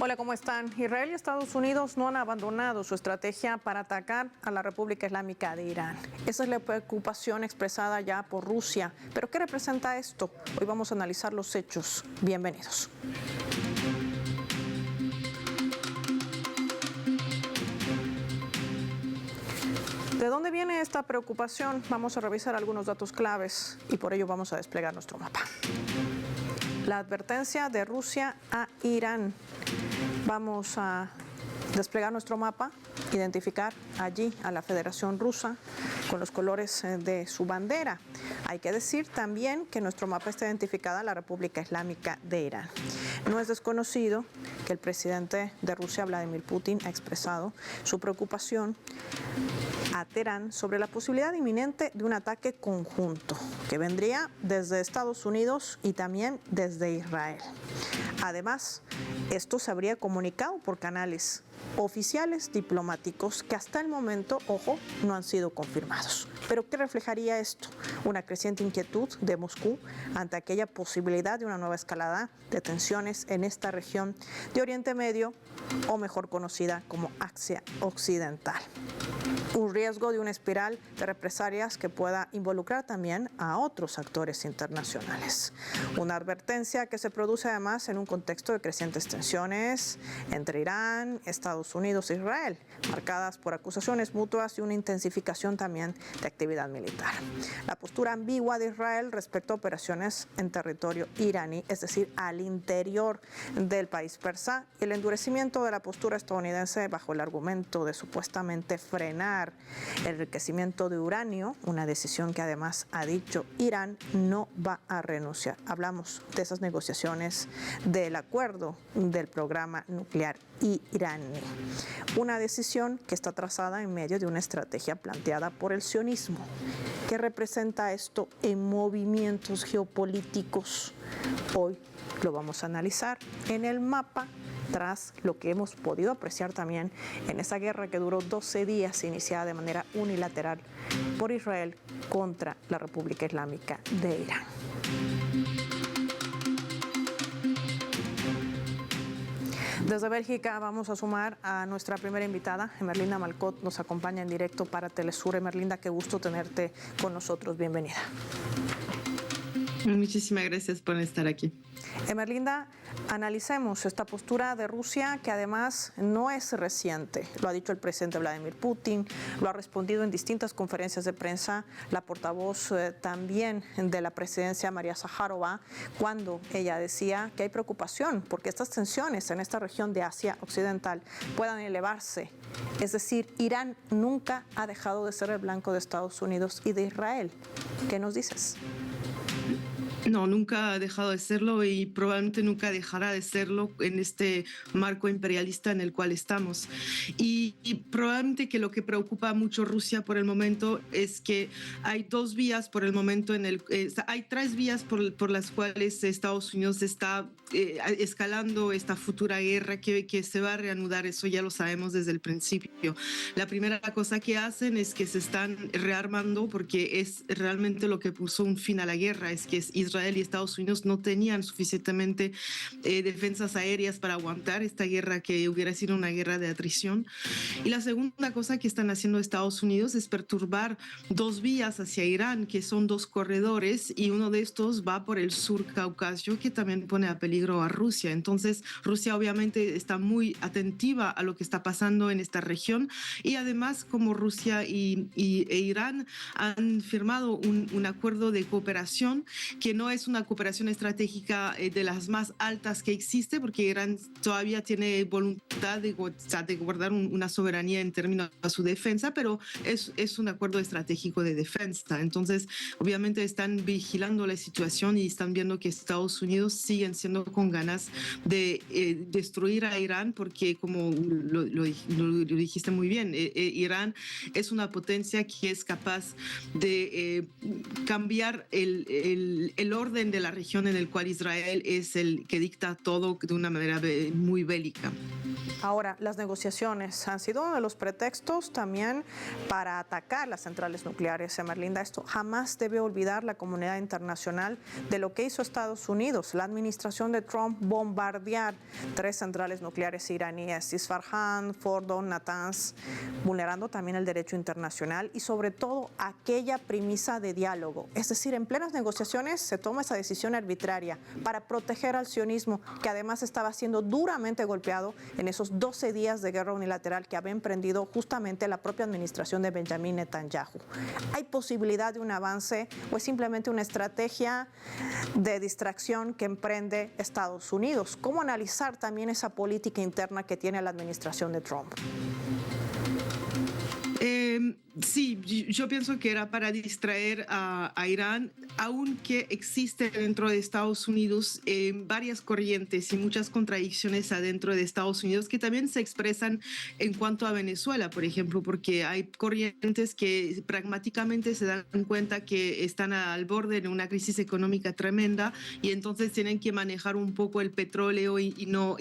Hola, ¿cómo están? Israel y Estados Unidos no han abandonado su estrategia para atacar a la República Islámica de Irán. Esa es la preocupación expresada ya por Rusia. ¿Pero qué representa esto? Hoy vamos a analizar los hechos. Bienvenidos. ¿De dónde viene esta preocupación? Vamos a revisar algunos datos claves y por ello vamos a desplegar nuestro mapa. La advertencia de Rusia a Irán. Vamos a desplegar nuestro mapa, identificar allí a la Federación Rusa con los colores de su bandera. Hay que decir también que nuestro mapa está identificada a la República Islámica de Irán. No es desconocido que el presidente de Rusia, Vladimir Putin, ha expresado su preocupación a Teherán sobre la posibilidad inminente de un ataque conjunto que vendría desde Estados Unidos y también desde Israel. Además, esto se habría comunicado por canales oficiales diplomáticos que hasta el momento, ojo, no han sido confirmados. ¿Pero qué reflejaría esto? Una creciente inquietud de Moscú ante aquella posibilidad de una nueva escalada de tensiones en esta región de Oriente Medio, o mejor conocida como Asia Occidental. Un riesgo de una espiral de represalias que pueda involucrar también a otros actores internacionales. Una advertencia que se produce además en un contexto de crecientes tensiones entre Irán, Estados Unidos e Israel, marcadas por acusaciones mutuas y una intensificación también de actividad militar. La postura ambigua de Israel respecto a operaciones en territorio iraní, es decir, al interior del país persa, y el endurecimiento de la postura estadounidense bajo el argumento de supuestamente frenar el enriquecimiento de uranio, una decisión que además ha dicho Irán no va a renunciar. Hablamos de esas negociaciones del acuerdo del programa nuclear iraní. Una decisión que está trazada en medio de una estrategia planteada por el sionismo. ¿Qué representa esto en movimientos geopolíticos? Hoy lo vamos a analizar en el mapa, tras lo que hemos podido apreciar también en esa guerra que duró 12 días, iniciada de manera unilateral por Israel contra la República Islámica de Irán. Desde Bélgica vamos a sumar a nuestra primera invitada, Emerlinda Malcot, nos acompaña en directo para Telesur. Emerlinda, qué gusto tenerte con nosotros, bienvenida. Muchísimas gracias por estar aquí. Emerlinda, analicemos esta postura de Rusia que además no es reciente. Lo ha dicho el presidente Vladimir Putin, lo ha respondido en distintas conferencias de prensa la portavoz también de la presidencia, María Zaharova, cuando ella decía que hay preocupación porque estas tensiones en esta región de Asia Occidental puedan elevarse. Es decir, Irán nunca ha dejado de ser el blanco de Estados Unidos y de Israel. ¿Qué nos dices? No, nunca ha dejado de serlo y probablemente nunca dejará de serlo en este marco imperialista en el cual estamos. Y probablemente que lo que preocupa mucho a Rusia por el momento es que hay dos vías por el momento, hay tres vías por las cuales Estados Unidos está escalando esta futura guerra que se va a reanudar. Eso ya lo sabemos desde el principio. La primera cosa que hacen es que se están rearmando porque es realmente lo que puso un fin a la guerra, es que Israel y Estados Unidos no tenían suficientemente defensas aéreas para aguantar esta guerra que hubiera sido una guerra de atrición. Y la segunda cosa que están haciendo Estados Unidos es perturbar dos vías hacia Irán, que son dos corredores, y uno de estos va por el sur Caucaso, que también pone a peligro a Rusia. Entonces, Rusia obviamente está muy atentiva a lo que está pasando en esta región, y además como Rusia e Irán han firmado un acuerdo de cooperación que no es una cooperación estratégica de las más altas que existe, porque Irán todavía tiene voluntad de guardar una soberanía en términos de su defensa, pero es un acuerdo estratégico de defensa. Entonces, obviamente están vigilando la situación y están viendo que Estados Unidos siguen siendo con ganas de destruir a Irán, porque como lo dijiste muy bien, Irán es una potencia que es capaz de cambiar el orden de la región en el cual Israel es el que dicta todo de una manera muy bélica. Ahora, las negociaciones han sido uno de los pretextos también para atacar las centrales nucleares. Emerlinda, esto jamás debe olvidar la comunidad internacional de lo que hizo Estados Unidos, la administración de Trump, bombardear 3 centrales nucleares iraníes, Isfahan, Fordo, Natanz, vulnerando también el derecho internacional y sobre todo aquella premisa de diálogo. Es decir, en plenas negociaciones se toma esa decisión arbitraria para proteger al sionismo, que además estaba siendo duramente golpeado en esos 12 días de guerra unilateral que había emprendido justamente la propia administración de Benjamín Netanyahu. ¿Hay posibilidad de un avance o es simplemente una estrategia de distracción que emprende Estados Unidos? ¿Cómo analizar también esa política interna que tiene la administración de Trump? Sí, yo pienso que era para distraer a Irán, aunque existe dentro de Estados Unidos varias corrientes y muchas contradicciones adentro de Estados Unidos que también se expresan en cuanto a Venezuela, por ejemplo, porque hay corrientes que pragmáticamente se dan cuenta que están al borde de una crisis económica tremenda y entonces tienen que manejar un poco el petróleo y no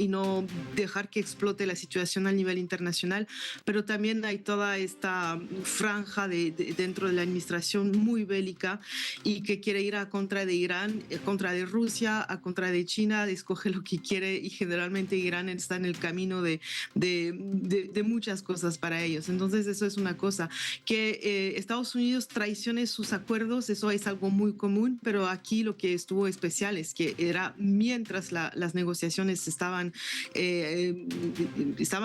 dejar que explote la situación a nivel internacional, pero también hay toda esta franja dentro de la administración muy bélica y que quiere ir a contra de Irán, a contra de Rusia, a contra de China, escoge lo que quiere y generalmente Irán está en el camino de muchas cosas para ellos. Entonces eso es una cosa. Que Estados Unidos traicione sus acuerdos, eso es algo muy común, pero aquí lo que estuvo especial es que era mientras las negociaciones estaban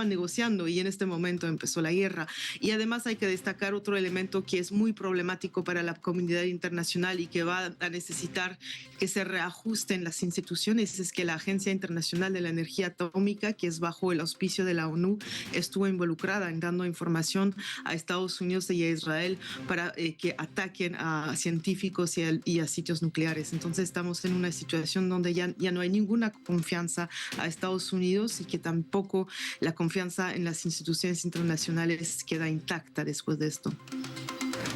negociando y en este momento empezó la guerra. Y además hay que destacar otro elemento que es muy problemático para la comunidad internacional y que va a necesitar que se reajusten las instituciones, es que la Agencia Internacional de la Energía Atómica, que es bajo el auspicio de la ONU, estuvo involucrada en dando información a Estados Unidos y a Israel para que ataquen a científicos y a sitios nucleares. Entonces estamos en una situación donde ya no hay ninguna confianza a Estados Unidos y que tampoco la confianza en las instituciones internacionales queda intacta después de esto.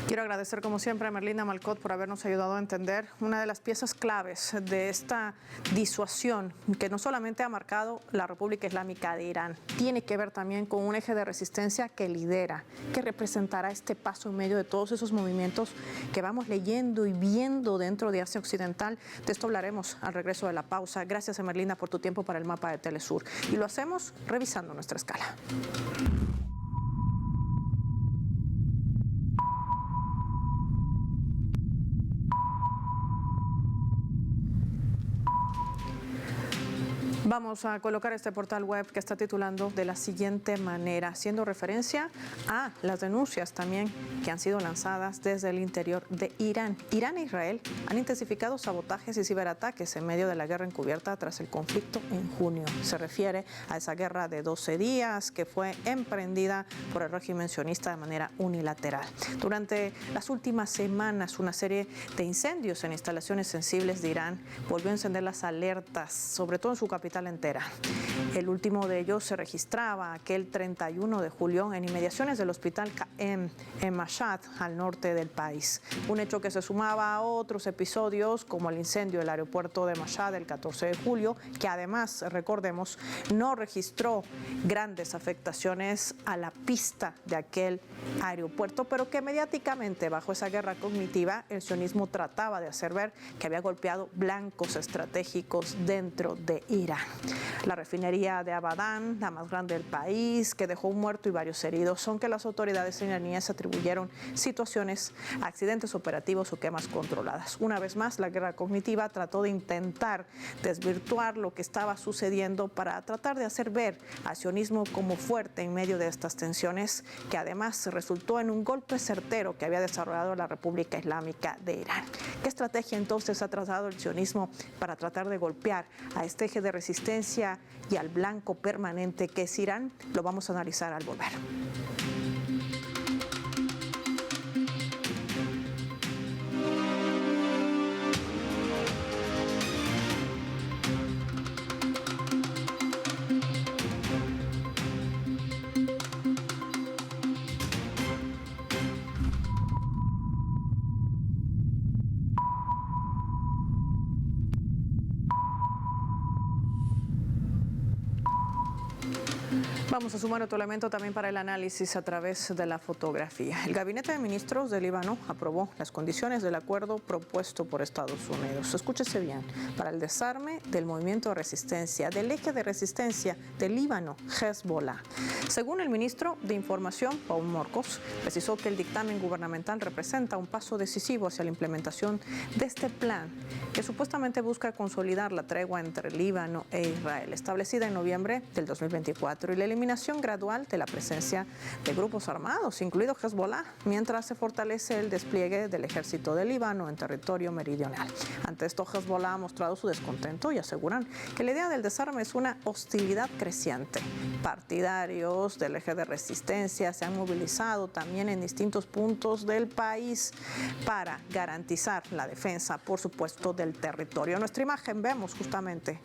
Quiero agradecer como siempre a Emerlinda Malcott por habernos ayudado a entender una de las piezas claves de esta disuasión que no solamente ha marcado la República Islámica de Irán, tiene que ver también con un eje de resistencia que lidera, que representará este paso en medio de todos esos movimientos que vamos leyendo y viendo dentro de Asia Occidental. De esto hablaremos al regreso de la pausa. Gracias, Emerlinda, por tu tiempo para el mapa de Telesur. Y lo hacemos revisando nuestra escala. Vamos a colocar este portal web que está titulando de la siguiente manera, haciendo referencia a las denuncias también que han sido lanzadas desde el interior de Irán. Irán e Israel han intensificado sabotajes y ciberataques en medio de la guerra encubierta tras el conflicto en junio. Se refiere a esa guerra de 12 días que fue emprendida por el régimen sionista de manera unilateral. Durante las últimas semanas, una serie de incendios en instalaciones sensibles de Irán volvió a encender las alertas, sobre todo en su capital entera. El último de ellos se registraba aquel 31 de julio en inmediaciones del hospital Qa'em en Mashhad, al norte del país. Un hecho que se sumaba a otros episodios como el incendio del aeropuerto de Mashhad el 14 de julio, que además, recordemos, no registró grandes afectaciones a la pista de aquel aeropuerto, pero que mediáticamente, bajo esa guerra cognitiva, el sionismo trataba de hacer ver que había golpeado blancos estratégicos dentro de Irán. La refinería de Abadan, la más grande del país, que dejó un muerto y varios heridos, aunque las autoridades iraníes atribuyeron situaciones, accidentes operativos o quemas controladas. Una vez más, la guerra cognitiva trató de intentar desvirtuar lo que estaba sucediendo para tratar de hacer ver al sionismo como fuerte en medio de estas tensiones, que además resultó en un golpe certero que había desarrollado la República Islámica de Irán. ¿Qué estrategia entonces ha trazado el sionismo para tratar de golpear a este eje de resistencia y al blanco permanente que es Irán? Lo vamos a analizar al volver. Vamos a sumar otro elemento también para el análisis a través de la fotografía. El Gabinete de Ministros de Líbano aprobó las condiciones del acuerdo propuesto por Estados Unidos. Escúchese bien, para el desarme del movimiento de resistencia, del eje de resistencia del Líbano, Hezbollah. Según el ministro de Información, Paul Morcos, precisó que el dictamen gubernamental representa un paso decisivo hacia la implementación de este plan que supuestamente busca consolidar la tregua entre Líbano e Israel, establecida en noviembre del 2024, y la eliminación gradual de la presencia de grupos armados, incluido Hezbollah, mientras se fortalece el despliegue del ejército de Líbano en territorio meridional. Ante esto, Hezbollah ha mostrado su descontento y aseguran que la idea del desarme es una hostilidad creciente. Partidarios del eje de resistencia se han movilizado también en distintos puntos del país para garantizar la defensa, por supuesto, del territorio. En nuestra imagen vemos justamente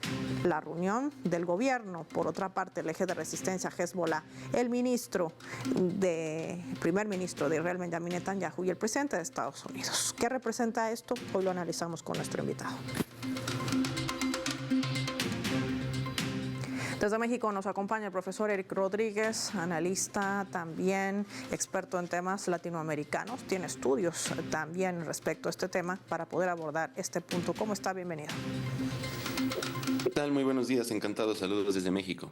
la reunión del gobierno. Por otra parte, el eje de resistencia Hezbollah, el primer ministro de Israel, Benjamin Netanyahu, y el presidente de Estados Unidos. ¿Qué representa esto? Hoy lo analizamos con nuestro invitado. Desde México nos acompaña el profesor Eric Rodríguez, analista también, experto en temas latinoamericanos. Tiene estudios también respecto a este tema para poder abordar este punto. ¿Cómo está? Bienvenido. ¿Qué tal? Muy buenos días, encantado, saludos desde México.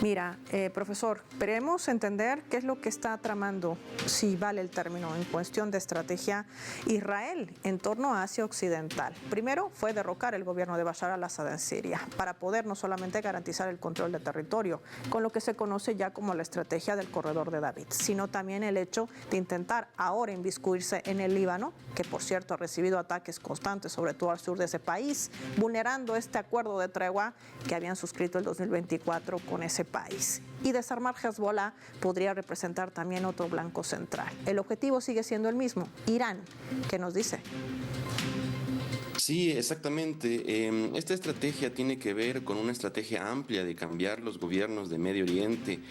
Mira, profesor, queremos entender qué es lo que está tramando, si vale el término, en cuestión de estrategia Israel en torno a Asia Occidental. Primero fue derrocar el gobierno de Bashar al-Assad en Siria para poder no solamente garantizar el control del territorio, con lo que se conoce ya como la estrategia del corredor de David, sino también el hecho de intentar ahora inmiscuirse en el Líbano, que por cierto ha recibido ataques constantes, sobre todo al sur de ese país, vulnerando este acuerdo de tregua que habían suscrito el 2024 con ese país. Y desarmar Hezbollah podría representar también otro blanco central. El objetivo sigue siendo el mismo, Irán. ¿Qué nos dice? Sí, exactamente. Esta estrategia tiene que ver con una estrategia amplia de cambiar los gobiernos de Medio Oriente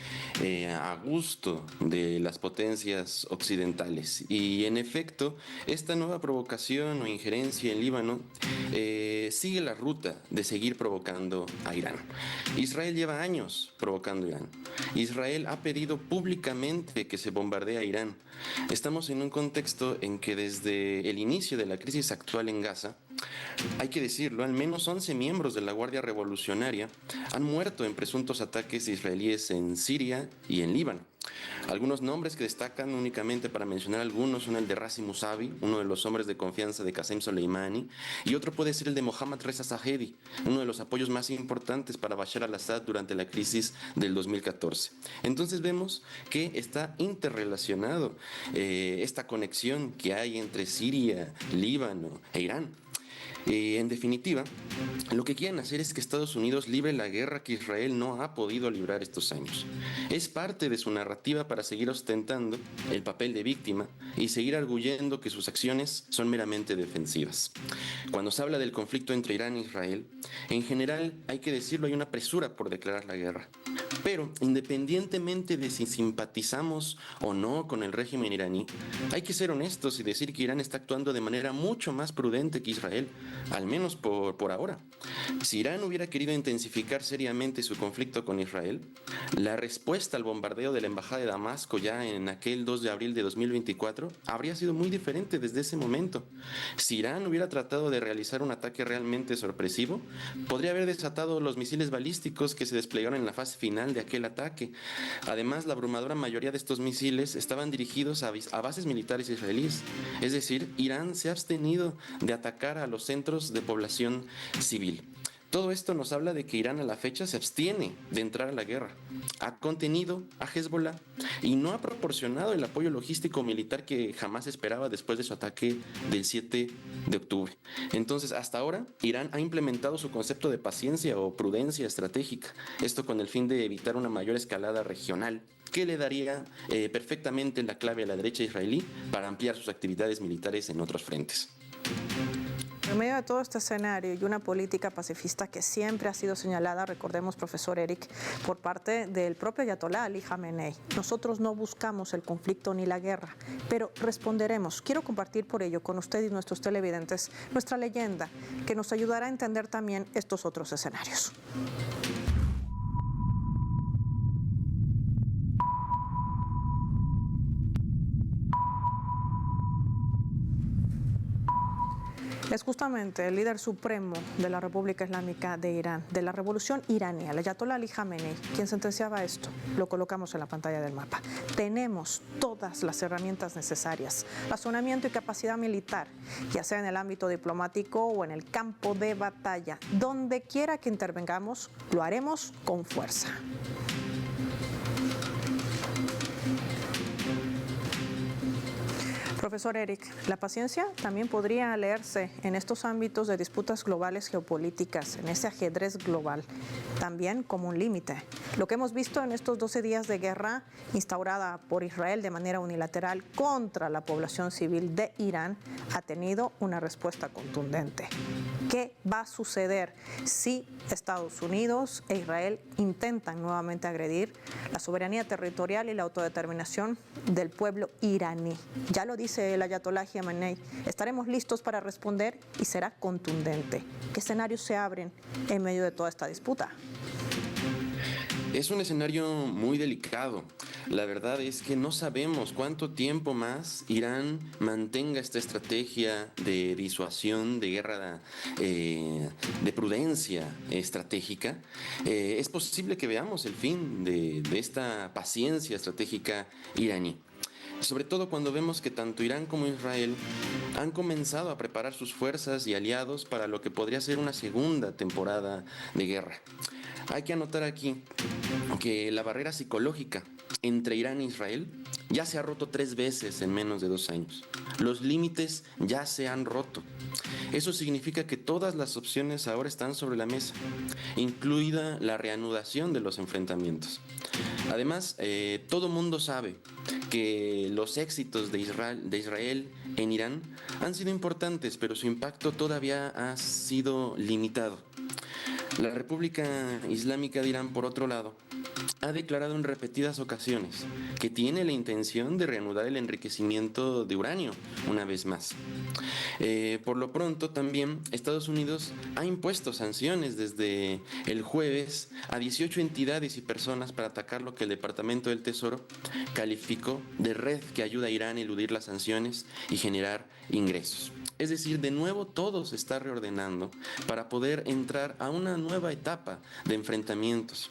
a gusto de las potencias occidentales. Y en efecto, esta nueva provocación o injerencia en Líbano sigue la ruta de seguir provocando a Irán. Israel lleva años provocando a Irán. Israel ha pedido públicamente que se bombardee a Irán. Estamos en un contexto en que desde el inicio de la crisis actual en Gaza, hay que decirlo, al menos 11 miembros de la Guardia Revolucionaria han muerto en presuntos ataques israelíes en Siria y en Líbano. Algunos nombres que destacan, únicamente para mencionar algunos, son el de Razi Mousavi, uno de los hombres de confianza de Qasem Soleimani, y otro puede ser el de Mohammad Reza Zahedi, uno de los apoyos más importantes para Bashar al-Assad durante la crisis del 2014. Entonces vemos que está interrelacionado esta conexión que hay entre Siria, Líbano e Irán. En definitiva, lo que quieren hacer es que Estados Unidos libre la guerra que Israel no ha podido librar estos años. Es parte de su narrativa para seguir ostentando el papel de víctima y seguir arguyendo que sus acciones son meramente defensivas. Cuando se habla del conflicto entre Irán e Israel, en general, hay que decirlo, hay una presura por declarar la guerra. Pero, independientemente de si simpatizamos o no con el régimen iraní, hay que ser honestos y decir que Irán está actuando de manera mucho más prudente que Israel, al menos por ahora. Si Irán hubiera querido intensificar seriamente su conflicto con Israel, la respuesta al bombardeo de la embajada de Damasco ya en aquel 2 de abril de 2024 habría sido muy diferente desde ese momento. Si Irán hubiera tratado de realizar un ataque realmente sorpresivo, podría haber desatado los misiles balísticos que se desplegaron en la fase final de aquel ataque. Además, la abrumadora mayoría de estos misiles estaban dirigidos a bases militares israelíes. Es decir, Irán se ha abstenido de atacar a los centros de población civil. Todo esto nos habla de que Irán a la fecha se abstiene de entrar a la guerra. Ha contenido a Hezbollah y no ha proporcionado el apoyo logístico militar que jamás esperaba después de su ataque del 7 de octubre. Entonces, hasta ahora, Irán ha implementado su concepto de paciencia o prudencia estratégica. Esto con el fin de evitar una mayor escalada regional que le daría perfectamente la clave a la derecha israelí para ampliar sus actividades militares en otros frentes. En medio de todo este escenario y una política pacifista que siempre ha sido señalada, recordemos, profesor Eric, por parte del propio Ayatolá Ali Khamenei, nosotros no buscamos el conflicto ni la guerra, pero responderemos. Quiero compartir por ello con usted y nuestros televidentes nuestra leyenda, que nos ayudará a entender también estos otros escenarios. Es justamente el líder supremo de la República Islámica de Irán, de la revolución iraní, el Ayatollah Ali Khamenei, quien sentenciaba esto. Lo colocamos en la pantalla del mapa. Tenemos todas las herramientas necesarias, razonamiento y capacidad militar, ya sea en el ámbito diplomático o en el campo de batalla. Donde quiera que intervengamos, lo haremos con fuerza. Profesor Eric, la paciencia también podría leerse en estos ámbitos de disputas globales geopolíticas, en ese ajedrez global, también como un límite. Lo que hemos visto en estos 12 días de guerra instaurada por Israel de manera unilateral contra la población civil de Irán ha tenido una respuesta contundente. ¿Qué va a suceder si Estados Unidos e Israel intentan nuevamente agredir la soberanía territorial y la autodeterminación del pueblo iraní? Ya lo dice el Ayatollah Khamenei, estaremos listos para responder y será contundente. ¿Qué escenarios se abren en medio de toda esta disputa? Es un escenario muy delicado. La verdad es que no sabemos cuánto tiempo más Irán mantenga esta estrategia de disuasión, de guerra, de prudencia estratégica. Es posible que veamos el fin de esta paciencia estratégica iraní. Sobre todo cuando vemos que tanto Irán como Israel han comenzado a preparar sus fuerzas y aliados para lo que podría ser una segunda temporada de guerra. Hay que anotar aquí que la barrera psicológica entre Irán e Israel ya se ha roto 3 veces en menos de 2 años. Los límites ya se han roto. Eso significa que todas las opciones ahora están sobre la mesa, incluida la reanudación de los enfrentamientos. Además, todo mundo sabe que los éxitos de Israel en Irán han sido importantes, pero su impacto todavía ha sido limitado. La República Islámica de Irán, por otro lado, ha declarado en repetidas ocasiones que tiene la intención de reanudar el enriquecimiento de uranio una vez más. Por lo pronto, también Estados Unidos ha impuesto sanciones desde el jueves a 18 entidades y personas para atacar lo que el Departamento del Tesoro calificó de red que ayuda a Irán a eludir las sanciones y generar ingresos. Es decir, de nuevo todo se está reordenando para poder entrar a una nueva etapa de enfrentamientos.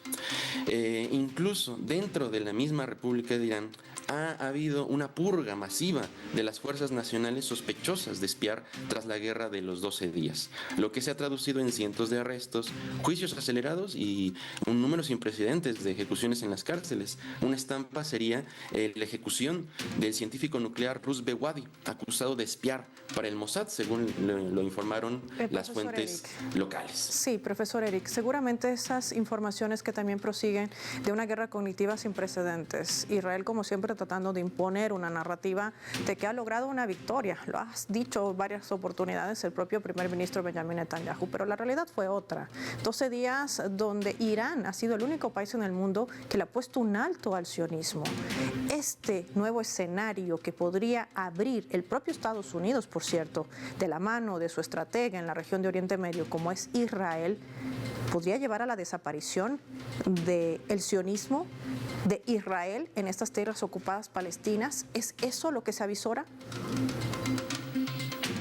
Incluso dentro de la misma República de Irán ha habido una purga masiva de las fuerzas nacionales sospechosas de espiar tras la guerra de los 12 días, lo que se ha traducido en cientos de arrestos, juicios acelerados y un número sin precedentes de ejecuciones en las cárceles. Una estampa sería la ejecución del científico nuclear Ruz Bewadi, acusado de espiar para el Mossad, según lo informaron las fuentes locales. Sí, profesor Eric, seguramente esas informaciones que también prosiguen de una guerra cognitiva sin precedentes. Israel, como siempre, tratando de imponer una narrativa de que ha logrado una victoria. Lo has dicho varias oportunidades el propio primer ministro Benjamin Netanyahu, pero la realidad fue otra. 12 días donde Irán ha sido el único país en el mundo que le ha puesto un alto al sionismo. Este nuevo escenario que podría abrir el propio Estados Unidos, por cierto, de la mano de su estratega en la región de Oriente Medio, como es Israel, podría llevar a la desaparición del sionismo de Israel en estas tierras ocupadas palestinas. ¿Es eso lo que se avisora?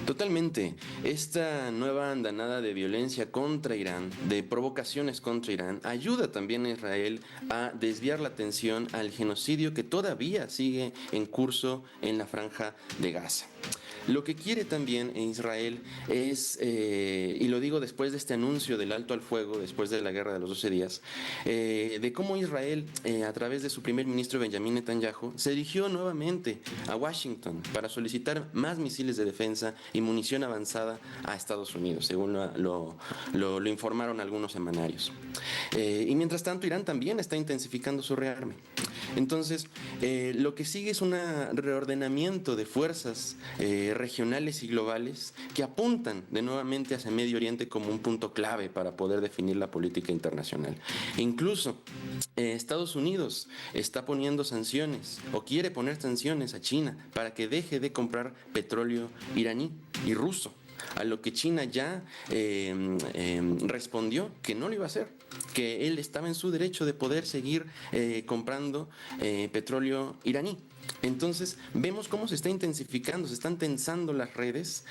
Totalmente. Esta nueva andanada de violencia contra Irán, de provocaciones contra Irán, ayuda también a Israel a desviar la atención al genocidio que todavía sigue en curso en la Franja de Gaza. Lo que quiere también Israel es, y lo digo después de este anuncio del alto al fuego, después de la guerra de los 12 días, de cómo Israel, a través de su primer ministro Benjamin Netanyahu, se dirigió nuevamente a Washington para solicitar más misiles de defensa y munición avanzada a Estados Unidos, según lo informaron algunos semanarios. Y mientras tanto, Irán también está intensificando su rearme. Entonces, lo que sigue es un reordenamiento de fuerzas regionales y globales que apuntan de nuevamente hacia Medio Oriente como un punto clave para poder definir la política internacional. Incluso Estados Unidos está poniendo sanciones o quiere poner sanciones a China para que deje de comprar petróleo iraní y ruso, a lo que China ya respondió que no lo iba a hacer, que él estaba en su derecho de poder seguir comprando petróleo iraní. Entonces vemos cómo se está intensificando, se están tensando las redes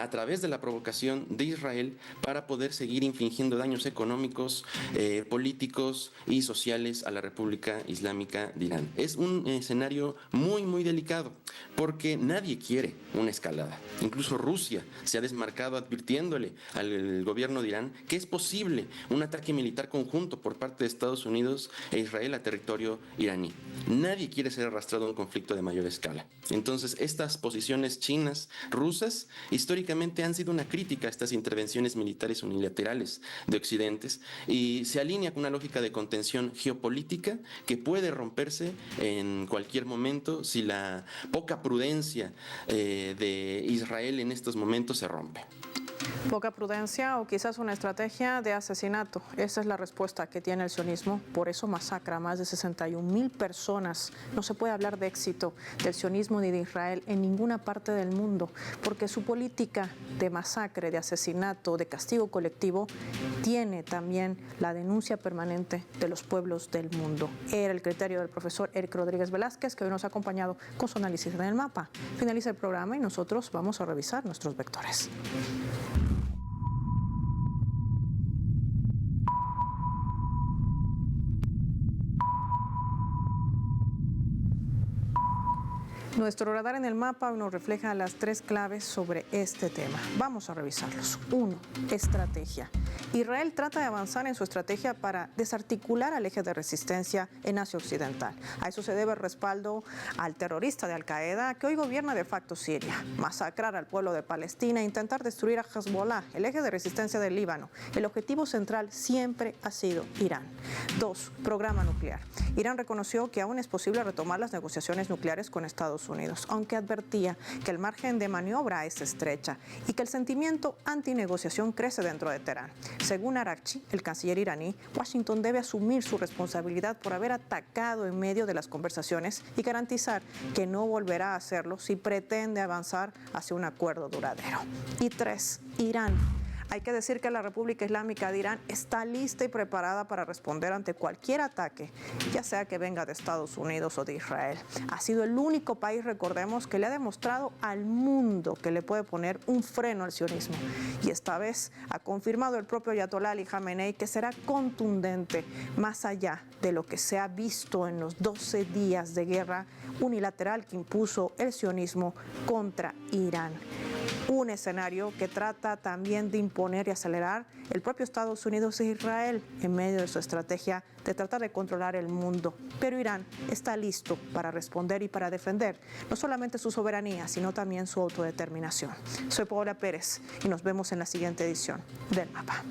a través de la provocación de Israel para poder seguir infligiendo daños económicos, políticos y sociales a la República Islámica de Irán. Es un escenario muy delicado porque nadie quiere una escalada. Incluso Rusia se ha desmarcado advirtiéndole al gobierno de Irán que es posible un ataque militar conjunto por parte de Estados Unidos e Israel a territorio iraní. Nadie quiere ser arrastrado a un conflicto de mayor escala. Entonces, estas posiciones chinas, rusas, históricamente han sido una crítica a estas intervenciones militares unilaterales de Occidentes y se alinea con una lógica de contención geopolítica que puede romperse en cualquier momento si la poca prudencia de Israel en estos momentos se rompe. Poca prudencia o quizás una estrategia de asesinato. Esa es la respuesta que tiene el sionismo. Por eso masacra a más de 61,000 personas. No se puede hablar de éxito del sionismo ni de Israel en ninguna parte del mundo, porque su política de masacre, de asesinato, de castigo colectivo, tiene también la denuncia permanente de los pueblos del mundo. Era el criterio del profesor Eric Rodríguez Velázquez, que hoy nos ha acompañado con su análisis en el mapa. Finaliza el programa y nosotros vamos a revisar nuestros vectores. Nuestro radar en el mapa nos refleja las 3 claves sobre este tema. Vamos a revisarlos. 1. Estrategia. Israel trata de avanzar en su estrategia para desarticular al eje de resistencia en Asia Occidental. A eso se debe el respaldo al terrorista de Al-Qaeda que hoy gobierna de facto Siria, masacrar al pueblo de Palestina e intentar destruir a Hezbollah, el eje de resistencia del Líbano. El objetivo central siempre ha sido Irán. 2. Programa nuclear. Irán reconoció que aún es posible retomar las negociaciones nucleares con Estados Unidos, aunque advertía que el margen de maniobra es estrecha y que el sentimiento antinegociación crece dentro de Teherán. Según Araghchi, el canciller iraní, Washington debe asumir su responsabilidad por haber atacado en medio de las conversaciones y garantizar que no volverá a hacerlo si pretende avanzar hacia un acuerdo duradero. Y 3. Irán. Hay que decir que la República Islámica de Irán está lista y preparada para responder ante cualquier ataque, ya sea que venga de Estados Unidos o de Israel. Ha sido el único país, recordemos, que le ha demostrado al mundo que le puede poner un freno al sionismo. Y esta vez ha confirmado el propio Ayatollah Ali Khamenei que será contundente, más allá de lo que se ha visto en los 12 días de guerra unilateral que impuso el sionismo contra Irán. Un escenario que trata también de imponer y acelerar el propio Estados Unidos e Israel en medio de su estrategia de tratar de controlar el mundo. Pero Irán está listo para responder y para defender no solamente su soberanía, sino también su autodeterminación. Soy Paola Pérez y nos vemos en la siguiente edición del Mapa.